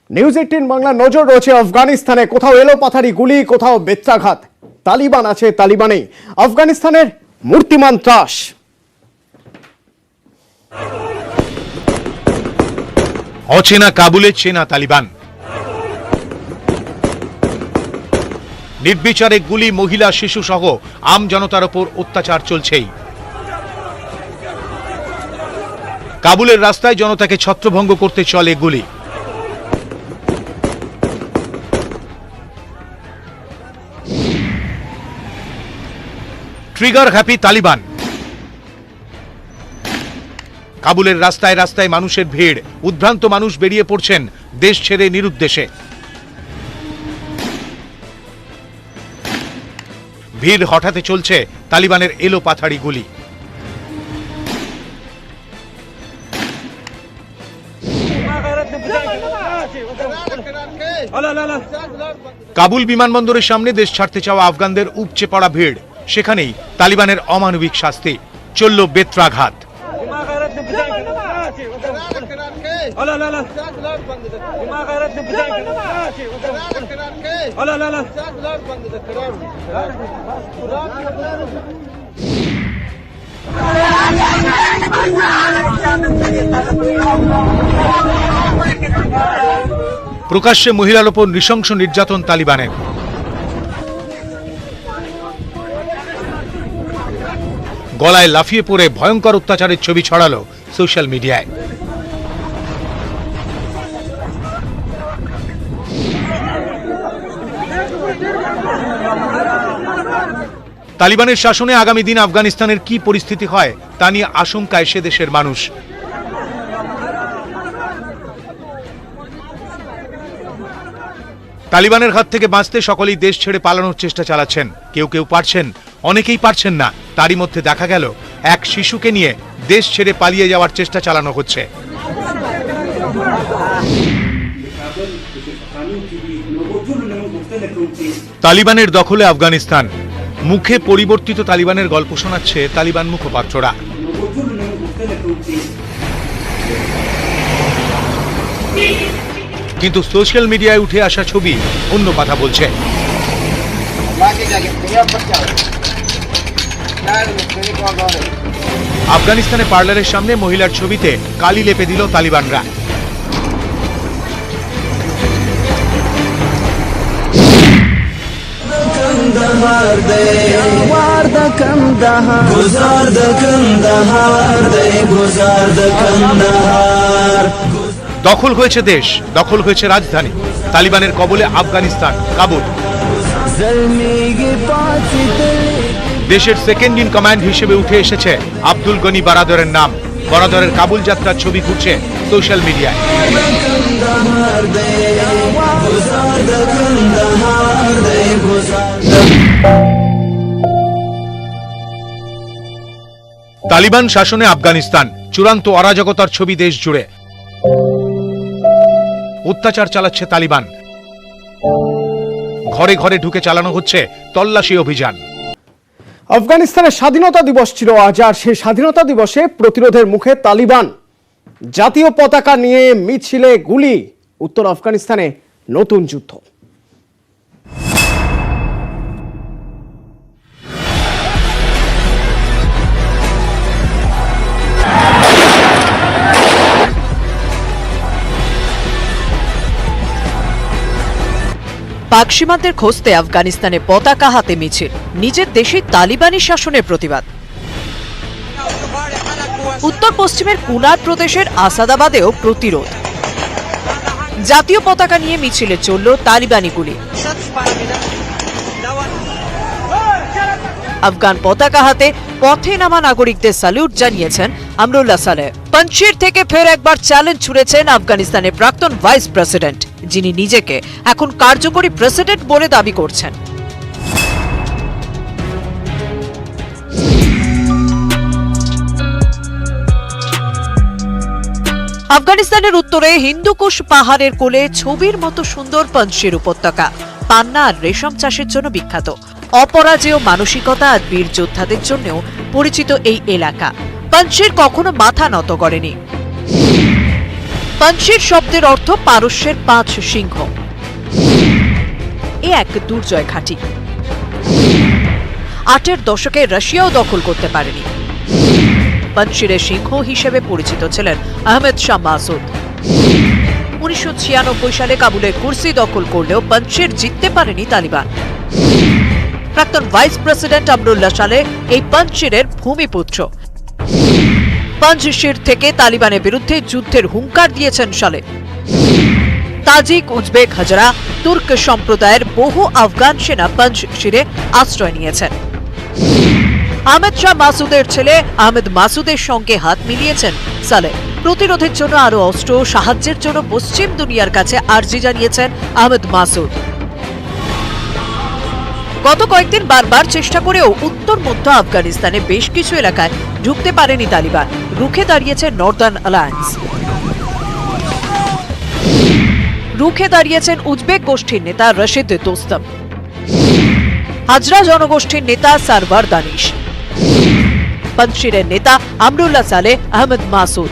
News 18 Bangla নজর রয়েছে আফগানিস্তানে। কোথাও এলো পাথারি গুলি, কোথাও বেত্রাঘাত। তালিবান আছে তালিবানেই। আফগানিস্তানের মূর্তিমান ত্রাস। অচেনা কাবুলে চেনা তালিবান। নির্বিচারে গুলি, মহিলা শিশু সহ আম জনতার ওপর অত্যাচার চলছেই। কাবুলের রাস্তায় জনতাকে ছত্রভঙ্গ করতে চলে গুলি। Trigger happy Taliban. কাবুলের রাস্তায় রাস্তায় মানুষের ভিড়। উদ্ভ্রান্ত মানুষ বেরিয়ে পড়ছেন দেশ ছেড়ে নিরুদ্দেশে। ভিড় হঠাতে চলছে তালিবানের এলো পাথাড়ি গুলি। কাবুল বিমানবন্দরের সামনে দেশ ছাড়তে চাওয়া আফগানদের উপচে পড়া ভিড়। সেখানেই তালিবানের অমানবিক শাস্তি। চলল বেত্রাঘাত। প্রকাশ্যে মহিলার ওপর নৃশংস নির্যাতন তালিবানের। গলায় লাফিয়ে পড়ে ভয়ঙ্কর অত্যাচারের ছবি ছড়ালো সোশ্যাল মিডিয়ায়। তালিবানের শাসনে আগামী দিন আফগানিস্তানের কি পরিস্থিতি হয় তা নিয়ে আশঙ্কায় সে দেশের মানুষ। তালিবানের হাত থেকে বাঁচতে সকলেই দেশ ছেড়ে পালানোর চেষ্টা চালাচ্ছেন। কেউ কেউ পারছেন, অনেকেই পারছেন না। তারই মধ্যে দেখা গেল এক শিশুকে নিয়ে দেশ ছেড়ে পালিয়ে যাওয়ার চেষ্টা চালানো হচ্ছে। তালিবানের দখলে আফগানিস্তান। মুখে পরিবর্তিত তালিবানের গল্প শোনাচ্ছে তালিবান মুখপাত্ররা। কিন্তু সোশ্যাল মিডিয়ায় উঠে আসা ছবি অন্য কথা বলছে। আফগানিস্তানে পার্লারের সামনে মহিলার ছবিতে কালি লেপে দিল তালিবানরা। দখল হয়েছে দেশ, দখল হয়েছে রাজধানী। তালিবানের কবলে আফগানিস্তান, কাবুল। দেশের সেকেন্ড ইন কমান্ড হিসেবে উঠে এসেছে আব্দুল গনি বারাদরের নাম। বারাদরের কাবুল যাত্রার ছবি ঘুরছে সোশ্যাল মিডিয়ায়। তালিবান শাসনে আফগানিস্তান। চূড়ান্ত অরাজকতার ছবি দেশ জুড়ে। অত্যাচার চালাচ্ছে তালিবান। ঘরে ঘরে ঢুকে চালানো হচ্ছে তল্লাশি অভিযান। আফগানিস্তানের স্বাধীনতা দিবস ছিল আজ, আর সেই স্বাধীনতা দিবসে প্রতিরোধের মুখে তালিবান। জাতীয় পতাকা নিয়ে মিছিলে গুলি। উত্তর আফগানিস্তানে নতুন যুদ্ধ। পাক সীমান্তের খোঁজতে আফগানিস্তানে পতাকা হাতে মিছিল। নিজের দেশে তালিবানি শাসনের প্রতিবাদ। উত্তর পশ্চিমের কুনার প্রদেশের আসাদাবাদেও প্রতিরোধ। জাতীয় পতাকা নিয়ে মিছিলে চলল তালিবানি গুলি। আফগান পতাকা হাতে পথে নামা নাগরিকদের স্যালুট জানিয়েছেন আমরুল্লাহ সালেহ। পঞ্চশির থেকে ফের একবার চ্যালেঞ্জ ছুড়েছেন আফগানিস্তানের প্রাক্তন ভাইস প্রেসিডেন্ট, যিনি নিজেকে এখন কার্যকরী প্রেসিডেন্ট বলে দাবি করছেন। আফগানিস্তানের উত্তরে হিন্দুকুশ পাহাড়ের কোলে ছবির মতো সুন্দর পঞ্চশির উপত্যকা। পান্না আর রেশম চাষের জন্য বিখ্যাত। অপরাজেয় মানসিকতা আর বীর যোদ্ধাদের জন্যও পরিচিত এই এলাকা। পঞ্চশির কখনো মাথা নত করেনি। পাঞ্চের শব্দের অর্থ পারস্যের 5 সিংহ। এ এক দুর্জয় ঘাঁটি। 8 দশকে রাশিয়াও দখল করতে পারেনি। পাঞ্চেরের সিংহ হিসেবে পরিচিত ছিলেন আহমেদ শাহ মাসুদ। 1996 সালে কাবুলের কুর্সি দখল করলেও পাঞ্চের জিততে পারেনি তালিবান। প্রাক্তন ভাইস প্রেসিডেন্ট আমরুল্লাহ সালে এই পাঞ্চেরের ভূমিপুত্র। পাঞ্চশির থেকে তালিবানের বিরুদ্ধে যুদ্ধের হুঙ্কার দিয়েছেন সালে। তাজিক, উজবেক, হাজারা, তুর্ক সম্প্রদায়ের বহু আফগান সেনা পাঞ্চশিরে আশ্রয় নিয়েছেন। আহমেদ শাহ মাসুদের ছেলে আহমেদ মাসুদের সঙ্গে হাত মিলিয়েছেন সালে। প্রতিরোধের জন্য আরো অস্ত্র সাহায্যের জন্য পশ্চিম দুনিয়ার কাছে আর্জি জানিয়েছেন আহমেদ মাসুদ। গত কয়েকদিন বারবার চেষ্টা করেও উত্তর মধ্য আফগানিস্তানে বেশ কিছু এলাকায় ঢুকতে পারেনি তালিবান। রুখে দাঁড়িয়েছে নর্দার্ন অ্যালায়েন্স। রুখে দাঁড়িয়েছেন উজবেক গোষ্ঠীর নেতা রশিদ দোস্তম, হাজরা জনগোষ্ঠীর নেতা সারওয়ার দানিশ, পাঞ্চশিরের নেতা আমরুল্লাহ সালেহ আহমেদ মাসুদ,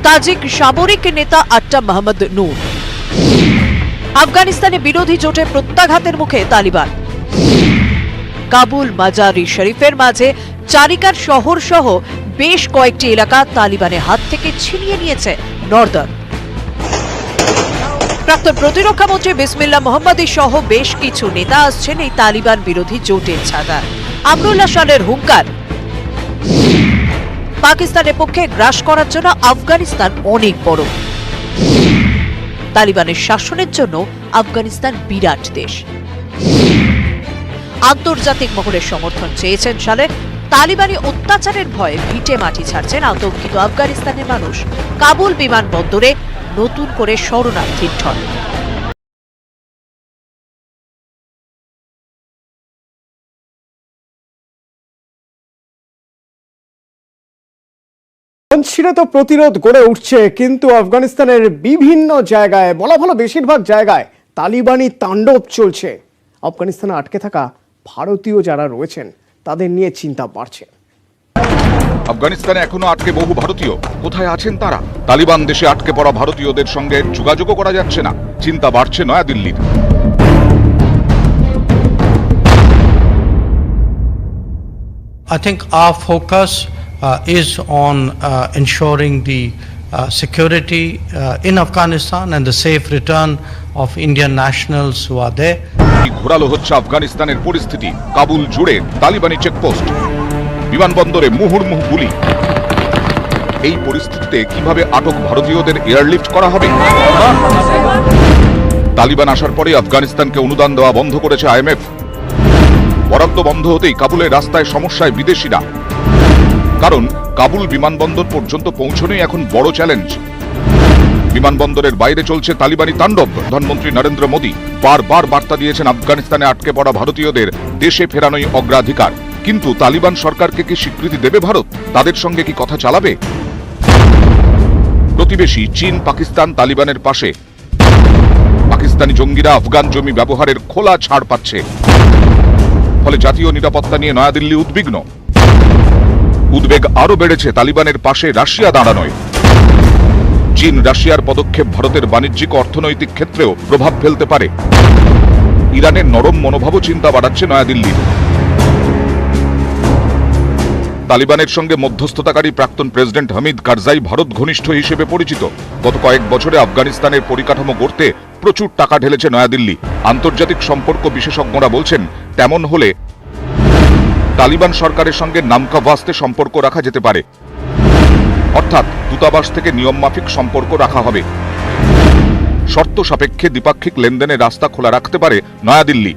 তাজিক সামরিক নেতা আট্টা মোহাম্মদ নূর। আফগানিস্তানে বিরোধী জোটে প্রত্যাঘাতের মুখে তালিবান। কাবুল, মাজারি শরীফের মাঝে চারিকার শহর সহ বেশ কয়েকটি এলাকা তালিবানের হাত থেকে ছিনিয়ে নিয়েছে নর্দার্ন। প্রাক্তন প্রতিরক্ষা মন্ত্রী বিসমিল্লাহ মোহাম্মদী সহ বেশ কিছু নেতা আসছেন এই তালিবান বিরোধী জোটের ছাতায়। আমরুল্লাহ সালের হুঙ্কার, পাকিস্তানের পক্ষে গ্রাস করার জন্য আফগানিস্তান অনেক বড়। তালিবানের শাসনের জন্য আফগানিস্তান বিরাট দেশ। আন্তর্জাতিক মহলের সমর্থন চেয়েছেন সালে। তালিবানি অত্যাচারের ভয়ে ভিটে মাটি ছাড়ছেন আতঙ্কিত আফগানিস্তানের মানুষ। কাবুল বিমানবন্দরে নতুন করে শরণার্থীর ঢল। পাঞ্চশিরে তো প্রতিরোধ গড়ে উঠছে, কিন্তু আফগানিস্তানের বিভিন্ন জায়গায়, বলা ভালো বেশিরভাগ জায়গায় তালিবানি তাণ্ডব চলছে। আফগানিস্তানে আটকে থাকা ভারতীয় যারা রয়েছেন তাদের নিয়ে চিন্তা বাড়ছে। আফগানিস্তানে এখনো আটকে বহু ভারতীয়। কোথায় আছেন তারা? তালিবান দেশে আটকে পড়া ভারতীয়দের সঙ্গে যোগাযোগও করা যাচ্ছে না। চিন্তা বাড়ছে নয়াদিল্লির। I think our focus is on ensuring the security in Afghanistan and the safe return of Indian nationals who are there. ঘোরালো হচ্ছে আফগানিস্তানের পরিস্থিতি। কাবুল জুড়ে তালিবানি চেকপোস্ট, বিমানবন্দরে মুহুর্মুহু গুলি। এই পরিস্থিতিতে কিভাবে আটক ভারতীয়দের এয়ারলিফট করা হবে? তালিবান আসার পরে আফগানিস্তানকে অনুদান দেওয়া বন্ধ করেছে IMF। বরাদ্দ বন্ধ হতেই কাবুলের রাস্তায় সমস্যায় বিদেশিরা। কারণ কাবুল বিমানবন্দর পর্যন্ত পৌঁছানোই এখন বড় চ্যালেঞ্জ। বিমানবন্দরের বাইরে চলছে তালিবানি তাণ্ডব। প্রধানমন্ত্রী নরেন্দ্র মোদী বারবার বার্তা দিয়েছেন আফগানিস্তানে আটকে পড়া ভারতীয়দের দেশে ফেরানোই অগ্রাধিকার। কিন্তু তালিবান সরকারকে কি স্বীকৃতি দেবে ভারত? তাদের সঙ্গে কি কথা চালাবে? প্রতিবেশী চীন, পাকিস্তান তালিবানের পাশে। পাকিস্তানি জঙ্গিরা আফগান জমি ব্যবহারের খোলা ছাড় পাচ্ছে। ফলে জাতীয় নিরাপত্তা নিয়ে নয়াদিল্লি উদ্বিগ্ন। উদ্বেগ আরো বেড়েছে তালিবানের পাশে রাশিয়া দাঁড়ানোয়। চীন রাশিয়ার পদক্ষেপ ভারতের বাণিজ্যিক অর্থনৈতিক ক্ষেত্রেও প্রভাব ফেলতে পারে। ইরানের নরম মনোভাবও চিন্তা বাড়াচ্ছে নয়াদিল্লির। তালিবানের সঙ্গে মধ্যস্থতাকারী প্রাক্তন প্রেসিডেন্ট হামিদ কারজাই ভারত ঘনিষ্ঠ হিসেবে পরিচিত। গত কয়েক বছরে আফগানিস্তানের পরিকাঠামো গড়তে প্রচুর টাকা ঢেলেছে নয়াদিল্লি। আন্তর্জাতিক সম্পর্ক বিশেষজ্ঞরা বলছেন, তেমন হলে তালিবান সরকারের সঙ্গে নামকা ভাস্তে সম্পর্ক রাখা যেতে পারে। অর্থাৎ দূতাবাস থেকে নিয়মমাফিক সম্পর্ক রাখা হবে। শর্ত সাপেক্ষে দ্বিপাক্ষিক লেনদেনের রাস্তা খোলা রাখতে পারে নয়াদিল্লি।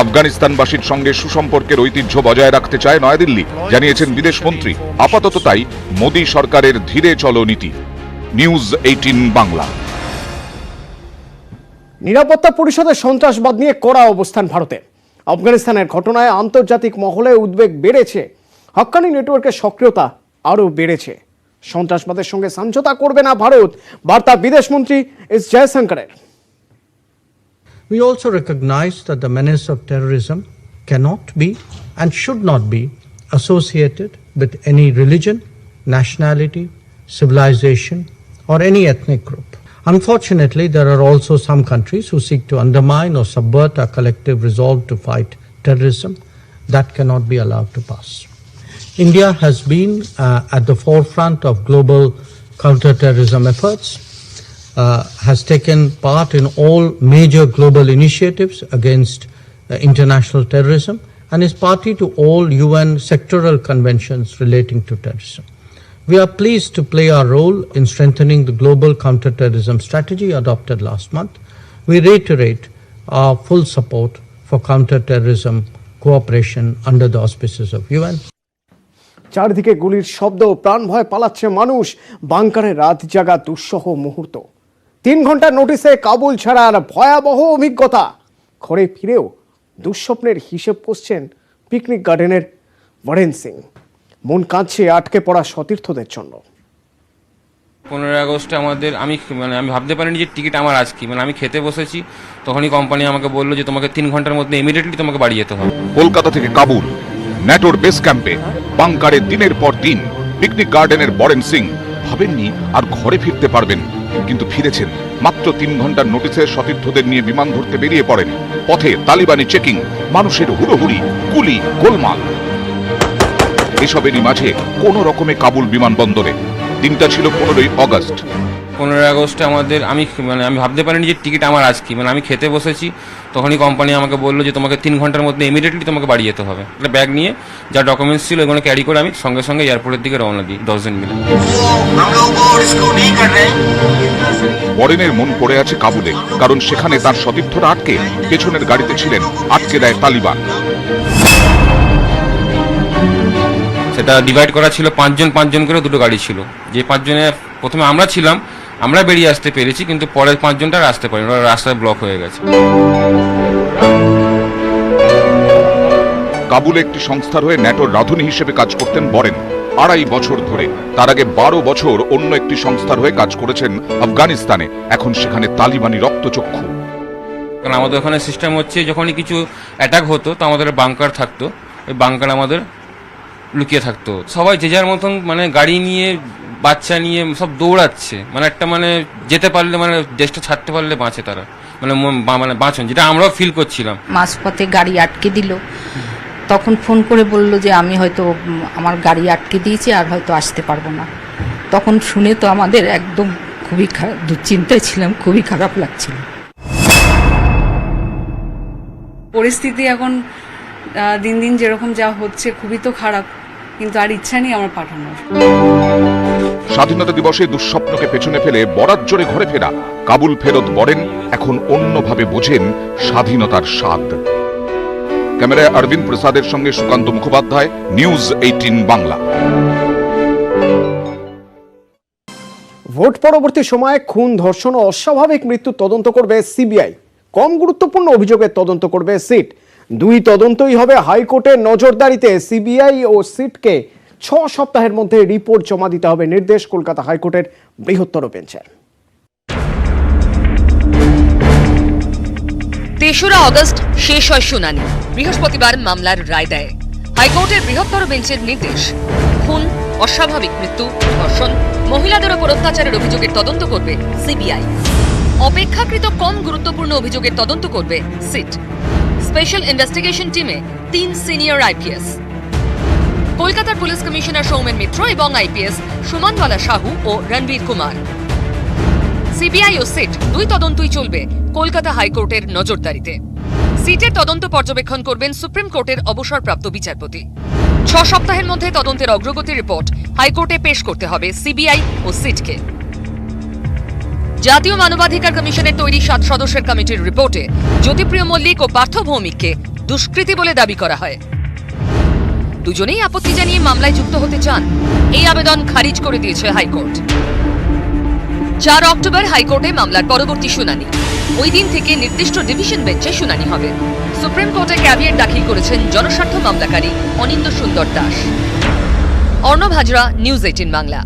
আফগানিস্তানবাসীর সঙ্গে সুসম্পর্কের ঐতিহ্য বজায় রাখতে চায় নয়াদিল্লি, জানিয়েছেন বিদেশমন্ত্রী। আপাতত তাই মোদী সরকারের ধীরে চলো নীতি। নিউজ 18 বাংলা। নিরাপত্তা পরিষদের সন্ত্রাসবাদ নিয়ে কড়া অবস্থান ভারতের। আফগানিস্তানের ঘটনায় আন্তর্জাতিক মহলে উদ্বেগ বেড়েছে। হক্কানি নেটওয়ার্কের সক্রিয়তা আরও বেড়েছে। সন্ত্রাসবাদের সঙ্গে সমঝোতা করবে না ভারত, বার্তা বিদেশমন্ত্রী S জয়শঙ্করের। We also recognize that the menace of terrorism cannot be and should not be associated with any religion, nationality, civilization, or any ethnic group. Unfortunately, there are also some countries who seek to undermine or subvert our collective resolve to fight terrorism. That cannot be allowed to pass. India has been at the forefront of global counter-terrorism efforts, has taken part in all major global initiatives against international terrorism, and is party to all UN sectoral conventions relating to terrorism. We are pleased to play our role in strengthening the global counter-terrorism strategy adopted last month. We reiterate our full support for counter-terrorism cooperation under the auspices of UN. চারদিকে গুলির শব্দ, প্রাণ ভয় পালাচ্ছে মানুষ, বাংকারে রাত জাগা দুঃসহ মুহূর্ত। 3 ঘন্টার নোটিশে কাবুল ছাড়ার ভয়াবহ অভিজ্ঞতা। ঘরে ফিরেও দুঃস্বপ্নের হিসেব কষছেন পিকনিক গার্ডেনের বরেন সিং। মন কাঁদছে আটকে পড়া সতীর্থদের জন্য। 15 আগস্টে আমি ভাবতে পারিনি যে টিকিট আমার আজকে, আমি খেতে বসেছি, তখনই কোম্পানি আমাকে বললো যে তোমাকে 3 ঘন্টার মধ্যে ইমিডিয়েটলি তোমাকে বাড়ি যেতে হবে। কলকাতা থেকে কাবুল, ন্যাটোর বেস ক্যাম্পে বাংকারে দিনের পর দিন পিকনিক গার্ডেনের বরেন সিং ভাবেননি আর ঘরে ফিরতে পারবেন, কিন্তু ফিরেছেন। মাত্র 3 ঘন্টার নোটিসে সতীর্থদের নিয়ে বিমান ধরতে বেরিয়ে পড়েন। পথে তালিবানি চেকিং, মানুষের হুড়োহুড়ি, গুলি, গোলমাল। এসবেরই মাঝে কোনো রকমে কাবুল বিমানবন্দরে। দিনটা ছিল 15ই আগস্ট। 15 আগস্টে আমি ভাবতে পারিনি যে টিকিট আমার আজকে, আমি খেতে বসেছি, তখনই কোম্পানি আমাকে বললো যে তোমাকে 3 ঘন্টার মধ্যে ইমিডিয়েটলি তোমাকে বাড়ি যেতে হবে। একটা ব্যাগ নিয়ে যা ডকুমেন্টস ছিল ওগুলো ক্যারি করে আমি সঙ্গে সঙ্গে এয়ারপোর্টের দিকে রওনা দিই 10 জন মিলে। বরেনের মন পড়ে আছে কাবুলে, কারণ সেখানে তার সতীর্থরা আটকে পেছনের গাড়িতে ছিলেন, আটকে দেয় তালিবান। সেটা ডিভাইড করা ছিল 5 জন করে, দুটো গাড়ি ছিল। যে 5 জনে প্রথমে আমরা ছিলাম, আমরা বেরিয়ে আসতে পেরেছি, কিন্তু পরের 5 জনটা আসতে পারেনি, ওরা রাস্তায় ব্লক হয়ে গেছে। কাবুলে একটি সংস্থার হয়ে ন্যাটোর রাঁধুনি হিসেবে কাজ করতেন বরেন 2.5 বছর ধরে। তার আগে 12 বছর অন্য একটি সংস্থার হয়ে কাজ করেছেন আফগানিস্তানে। এখন সেখানে তালিবানি রক্তচক্ষু। কারণ আমাদের ওখানে সিস্টেম হচ্ছে, যখনই কিছু অ্যাটাক হতো তো আমাদের বাংকার থাকতো, ওই বাংকার আমাদের লুকিয়ে থাকতো। সবাই যে যার মতন গাড়ি নিয়ে, বাচ্চা নিয়ে সব দৌড়াচ্ছে, একটা যেতে পারলে, দেশটা ছাড়তে পারলে বাঁচে তারা, বাঁচন, যেটা আমরাও ফিল করছিলাম। মাঝপথে গাড়ি আটকে দিল, তখন ফোন করে বলল যে আমি হয়তো আমার গাড়ি আটকে দিয়েছি আর হয়তো আসতে পারবো না। তখন শুনে তো আমাদের একদম খুবই দুশ্চিন্তায় ছিলাম, খুবই খারাপ লাগছিল। পরিস্থিতি এখন দিন দিন যেরকম যা হচ্ছে খুবই তো খারাপ, কিন্তু আর ইচ্ছা নেই আমার পাঠানোর। স্বাধীনতা দিবসে দুঃস্বপ্নকে পেছনে ফেলে বরাত জোরে ঘরে ফেরা কাবুল ফেরত বরেন এখন অন্যভাবে বোঝেন স্বাধীনতার স্বাদ। ক্যামেরায় অরবিন্দ প্রসাদের সঙ্গে সুকান্ত মুখোপাধ্যায়, নিউজ 18 বাংলা। ভোট পরবর্তী সময়ে খুন, ধর্ষণ ও অস্বাভাবিক মৃত্যু তদন্ত করবে সিবিআই। কম গুরুত্বপূর্ণ অভিযোগের তদন্ত করবে সিট। 2 তদন্তই হবে হাইকোর্টের নজরদারিতে। সিবিআই ও সিটকে 6 সপ্তাহের মধ্যে রিপোর্ট জমা দিতে হবে নির্দেশ কলকাতা হাইকোর্টের বৃহত্তর বেঞ্চের। 3রা আগস্ট শেষ হয় শুনানি। বৃহস্পতিবার মামলার রায় দেয় হাইকোর্টের বৃহত্তর বেঞ্চের নির্দেশ। খুন, অস্বাভাবিক মৃত্যু, ধর্ষণ, মহিলাদের ওপর অত্যাচারের অভিযোগের তদন্ত করবে সিবিআই। অপেক্ষাকৃত কম গুরুত্বপূর্ণ অভিযোগের তদন্ত করবে সিট। স্পেশাল ইনভেস্টিগেশন টিমে 3 সিনিয়র আইপিএস, কলকাতার পুলিশ কমিশনার সৌমেন মিত্র এবং আইপিএস সুমনওয়ালা সাহু ও রণবীর কুমার। সিবিআই ও সিট 2 তদন্তই চলবে কলকাতা হাইকোর্টের নজরদারিতে। সিটের তদন্ত পর্যবেক্ষণ করবেন সুপ্রিম কোর্টের অবসরপ্রাপ্ত বিচারপতি। 6 সপ্তাহের মধ্যে তদন্তের অগ্রগতি রিপোর্ট হাইকোর্টে পেশ করতে হবে সিবিআই ও সিটকে। জাতীয় মানবাধিকার কমিশনের তৈরি 7 সদস্যের কমিটির রিপোর্টে জ্যোতিপ্রিয় মল্লিক ও পার্থ ভৌমিককে দুষ্কৃতী বলে দাবি করা হয়। দুজনেই আপত্তি জানিয়ে মামলায় যুক্ত হতে চান। এই আবেদন খারিজ করে দিয়েছে হাইকোর্ট। 4 অক্টোবর হাইকোর্টে মামলার পরবর্তী শুনানি। ওই দিন থেকে নির্দিষ্ট ডিভিশন বেঞ্চে শুনানি হবে। সুপ্রিম কোর্টে ক্যাভিয়েট দাখিল করেছেন জনস্বার্থ মামলাকারী অনিন্দ্য সুন্দর দাস। অর্ণব হাজরা, নিউজ 18 বাংলা।